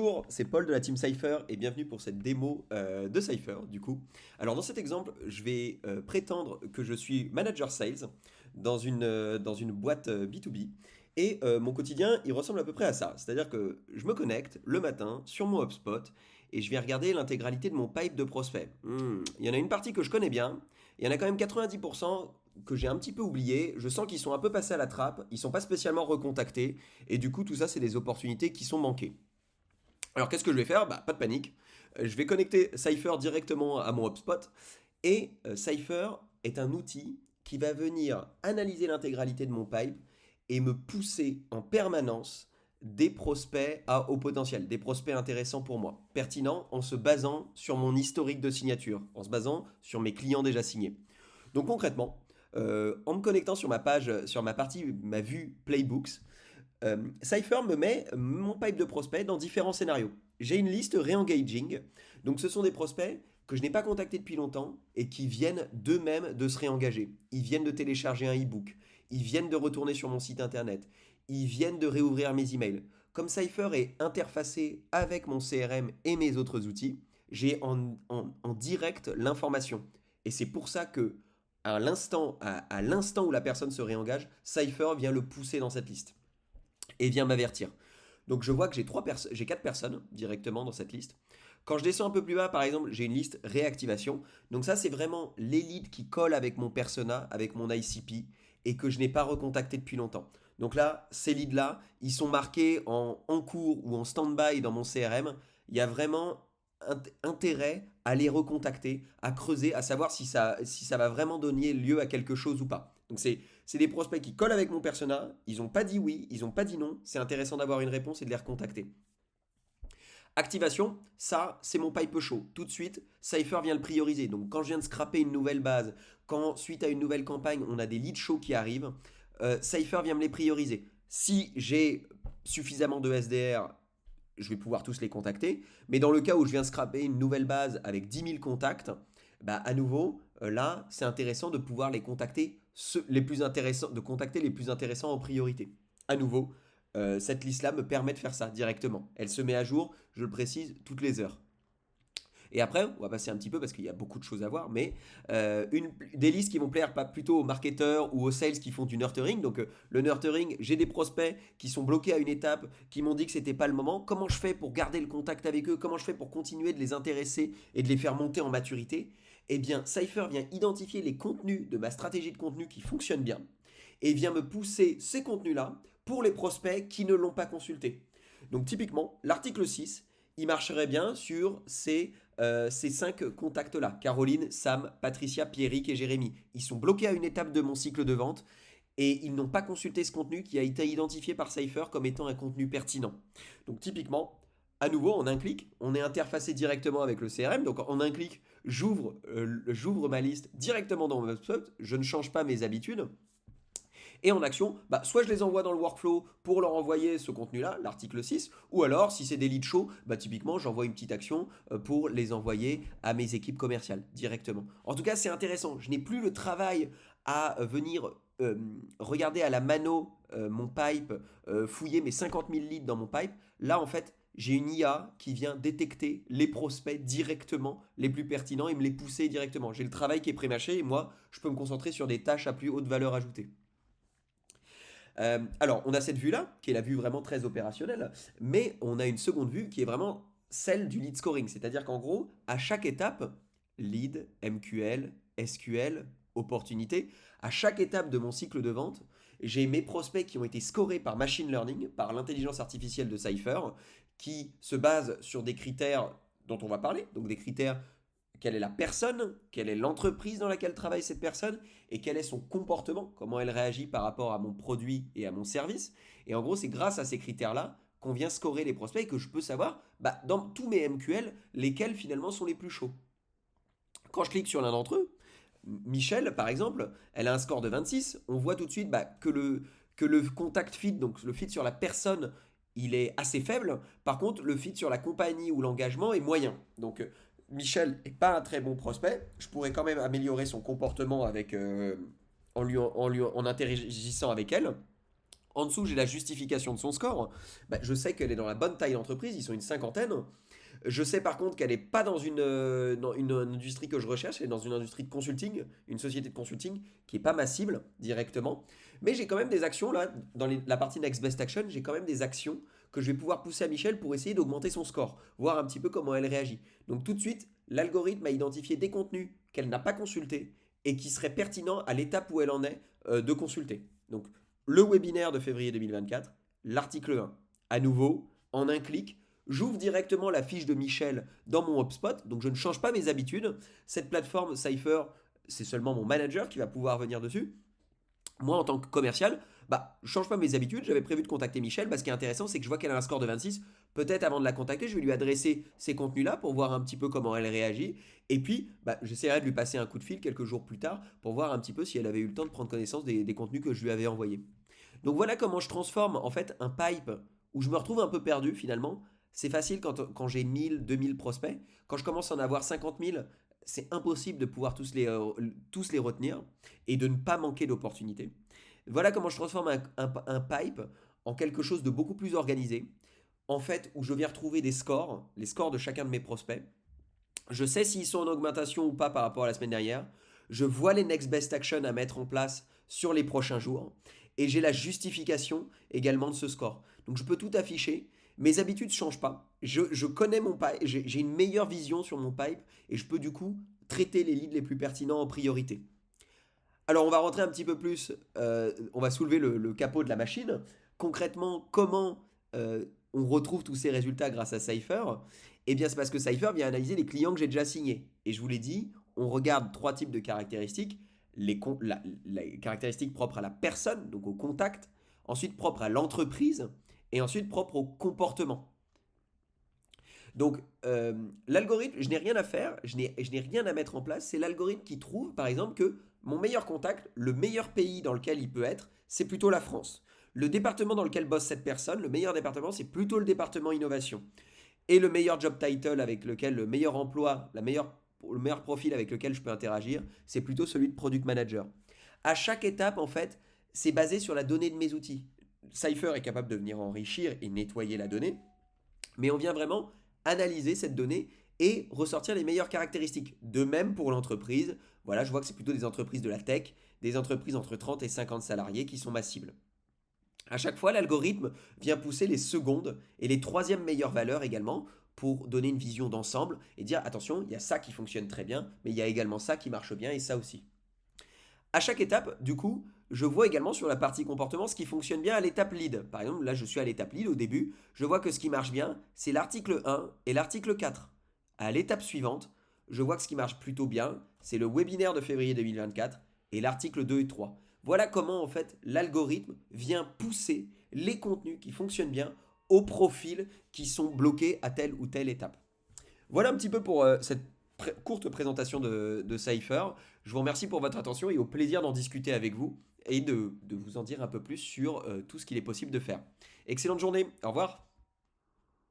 Bonjour, c'est Paul de la team Cypher et bienvenue pour cette démo de Cypher du coup. Alors dans cet exemple, je vais prétendre que je suis manager sales dans une boîte B2B et mon quotidien il ressemble à peu près à ça. C'est-à-dire que je me connecte le matin sur mon HubSpot et je vais regarder l'intégralité de mon pipe de prospects. Il y en a une partie que je connais bien, il y en a quand même 90% que j'ai un petit peu oublié. Je sens qu'ils sont un peu passés à la trappe, ils sont pas spécialement recontactés et du coup tout ça c'est des opportunités qui sont manquées. Alors qu'est-ce que je vais faire? Bah, pas de panique. Je vais connecter Cypher directement à mon HubSpot et Cypher est un outil qui va venir analyser l'intégralité de mon pipe et me pousser en permanence des prospects à haut potentiel, des prospects intéressants pour moi, pertinents en se basant sur mon historique de signature, en se basant sur mes clients déjà signés. Donc concrètement, en me connectant sur ma page, sur ma partie, ma vue Playbooks, Cypher me met mon pipe de prospects dans différents scénarios. J'ai une liste re-engaging, donc ce sont des prospects que je n'ai pas contactés depuis longtemps et qui viennent d'eux-mêmes de se réengager. Ils viennent de télécharger un e-book, ils viennent de retourner sur mon site internet, ils viennent de réouvrir mes emails. Comme Cypher est interfacé avec mon CRM et mes autres outils, j'ai en direct l'information. Et c'est pour ça que à l'instant où la personne se réengage, Cypher vient le pousser dans cette liste et vient m'avertir. Donc je vois que j'ai 4 personnes directement dans cette liste. Quand je descends un peu plus bas, par exemple, j'ai une liste réactivation. Donc ça, c'est vraiment les leads qui collent avec mon persona, avec mon ICP, et que je n'ai pas recontacté depuis longtemps. Donc là, ces leads-là, ils sont marqués en cours ou en stand-by dans mon CRM. Il y a vraiment intérêt à les recontacter, à creuser, à savoir si ça va vraiment donner lieu à quelque chose ou pas. Donc c'est des prospects qui collent avec mon persona, ils n'ont pas dit oui, ils n'ont pas dit non, c'est intéressant d'avoir une réponse et de les recontacter. Activation, ça c'est mon pipe chaud. Tout de suite, Cypher vient le prioriser. Donc quand je viens de scraper une nouvelle base, quand suite à une nouvelle campagne, on a des leads chauds qui arrivent, Cypher vient me les prioriser. Si j'ai suffisamment de SDR, je vais pouvoir tous les contacter. Mais dans le cas où je viens scraper une nouvelle base avec 10 000 contacts, bah à nouveau, là, c'est intéressant de pouvoir les contacter, les plus intéressants, de contacter les plus intéressants en priorité. À nouveau, cette liste-là me permet de faire ça directement. Elle se met à jour, je le précise, toutes les heures. Et après, on va passer un petit peu parce qu'il y a beaucoup de choses à voir, mais des listes qui vont plaire pas plutôt aux marketeurs ou aux sales qui font du nurturing. Donc le nurturing, j'ai des prospects qui sont bloqués à une étape, qui m'ont dit que c'était pas le moment. Comment je fais pour garder le contact avec eux? Comment je fais pour continuer de les intéresser et de les faire monter en maturité? Eh bien, Cypher vient identifier les contenus de ma stratégie de contenu qui fonctionnent bien et vient me pousser ces contenus-là pour les prospects qui ne l'ont pas consulté. Donc typiquement, l'article 6, il marcherait bien sur ces 5 contacts-là. Caroline, Sam, Patricia, Pierrick et Jérémy. Ils sont bloqués à une étape de mon cycle de vente et ils n'ont pas consulté ce contenu qui a été identifié par Cypher comme étant un contenu pertinent. Donc typiquement, à nouveau, en un clic, on est interfacé directement avec le CRM. Donc en un clic, j'ouvre ma liste directement dans mon HubSpot. Je ne change pas mes habitudes. Et en action, bah, soit je les envoie dans le workflow pour leur envoyer ce contenu-là, l'article 6, ou alors si c'est des leads chauds, bah, typiquement j'envoie une petite action pour les envoyer à mes équipes commerciales directement. En tout cas, c'est intéressant. Je n'ai plus le travail à venir regarder à la mano mon pipe, fouiller mes 50 000 leads dans mon pipe. Là, en fait, j'ai une IA qui vient détecter les prospects directement, les plus pertinents, et me les pousser directement. J'ai le travail qui est prémâché et moi, je peux me concentrer sur des tâches à plus haute valeur ajoutée. Alors, on a cette vue-là, qui est la vue vraiment très opérationnelle, mais on a une seconde vue qui est vraiment celle du lead scoring. C'est-à-dire qu'en gros, à chaque étape, lead, MQL, SQL, opportunité, à chaque étape de mon cycle de vente, j'ai mes prospects qui ont été scorés par machine learning, par l'intelligence artificielle de Cypher, qui se base sur des critères dont on va parler, donc des critères: quelle est la personne, quelle est l'entreprise dans laquelle travaille cette personne et quel est son comportement, comment elle réagit par rapport à mon produit et à mon service. Et en gros, c'est grâce à ces critères-là qu'on vient scorer les prospects et que je peux savoir bah, dans tous mes MQL lesquels finalement sont les plus chauds. Quand je clique sur l'un d'entre eux, Michel par exemple, elle a un score de 26, on voit tout de suite bah, que le contact fit, donc le fit sur la personne, il est assez faible. Par contre, le fit sur la compagnie ou l'engagement est moyen. Donc Michel n'est pas un très bon prospect. Je pourrais quand même améliorer son comportement en interagissant avec elle. En dessous, j'ai la justification de son score. Bah, je sais qu'elle est dans la bonne taille d'entreprise, ils sont une cinquantaine. Je sais par contre qu'elle n'est pas dans une industrie que je recherche, elle est dans une industrie de consulting, une société de consulting qui n'est pas ma cible directement. Mais j'ai quand même des actions là, la partie Next Best Action, j'ai quand même des actions que je vais pouvoir pousser à Michel pour essayer d'augmenter son score, voir un petit peu comment elle réagit. Donc tout de suite, l'algorithme a identifié des contenus qu'elle n'a pas consultés et qui seraient pertinents à l'étape où elle en est de consulter. Donc le webinaire de février 2024, l'article 1. À nouveau, en un clic, j'ouvre directement la fiche de Michel dans mon HubSpot, donc je ne change pas mes habitudes. Cette plateforme Cypher, c'est seulement mon manager qui va pouvoir venir dessus. Moi, en tant que commercial, je ne change pas mes habitudes. J'avais prévu de contacter Michel. Ce qui est intéressant, c'est que je vois qu'elle a un score de 26. Peut-être avant de la contacter, je vais lui adresser ces contenus-là pour voir un petit peu comment elle réagit. Et puis, j'essaierai de lui passer un coup de fil quelques jours plus tard pour voir un petit peu si elle avait eu le temps de prendre connaissance des contenus que je lui avais envoyés. Donc voilà comment je transforme en fait un pipe où je me retrouve un peu perdu finalement. C'est facile quand j'ai 1000, 2000 prospects. Quand je commence à en avoir 50 000, c'est impossible de pouvoir tous les retenir et de ne pas manquer d'opportunités. Voilà comment je transforme un pipe en quelque chose de beaucoup plus organisé. En fait, où je viens retrouver des scores, les scores de chacun de mes prospects. Je sais s'ils sont en augmentation ou pas par rapport à la semaine dernière. Je vois les next best action à mettre en place sur les prochains jours. Et j'ai la justification également de ce score. Donc je peux tout afficher. Mes habitudes ne changent pas. Je connais mon pipe, j'ai une meilleure vision sur mon pipe et je peux du coup traiter les leads les plus pertinents en priorité. Alors on va rentrer un petit peu plus, on va soulever le capot de la machine. Concrètement, comment on retrouve tous ces résultats grâce à Cypher? Eh bien c'est parce que Cypher vient analyser les clients que j'ai déjà signés. Et je vous l'ai dit, on regarde trois types de caractéristiques. Les caractéristiques propres à la personne, donc au contact, ensuite propres à l'entreprise, et ensuite propres au comportement. Donc l'algorithme, je n'ai rien à faire, je n'ai rien à mettre en place, c'est l'algorithme qui trouve par exemple que mon meilleur contact, le meilleur pays dans lequel il peut être, c'est plutôt la France. Le département dans lequel bosse cette personne, le meilleur département, c'est plutôt le département innovation. Et le meilleur job title avec lequel, le meilleur emploi, le meilleur profil avec lequel je peux interagir, c'est plutôt celui de product manager. À chaque étape, en fait, c'est basé sur la donnée de mes outils. Cypher est capable de venir enrichir et nettoyer la donnée, mais on vient vraiment analyser cette donnée et ressortir les meilleures caractéristiques. De même pour l'entreprise, voilà, je vois que c'est plutôt des entreprises de la tech, des entreprises entre 30 et 50 salariés qui sont ma cible. À chaque fois, l'algorithme vient pousser les secondes et les troisièmes meilleures valeurs également pour donner une vision d'ensemble et dire attention, il y a ça qui fonctionne très bien, mais il y a également ça qui marche bien et ça aussi. À chaque étape, du coup, je vois également sur la partie comportement ce qui fonctionne bien à l'étape lead. Par exemple, là, je suis à l'étape lead au début. Je vois que ce qui marche bien, c'est l'article 1 et l'article 4. À l'étape suivante, je vois que ce qui marche plutôt bien, c'est le webinaire de février 2024 et l'article 2 et 3. Voilà comment, en fait, l'algorithme vient pousser les contenus qui fonctionnent bien aux profils qui sont bloqués à telle ou telle étape. Voilà un petit peu pour cette courte présentation de Cypher. Je vous remercie pour votre attention et au plaisir d'en discuter avec vous et de vous en dire un peu plus sur tout ce qu'il est possible de faire. Excellente journée, au revoir.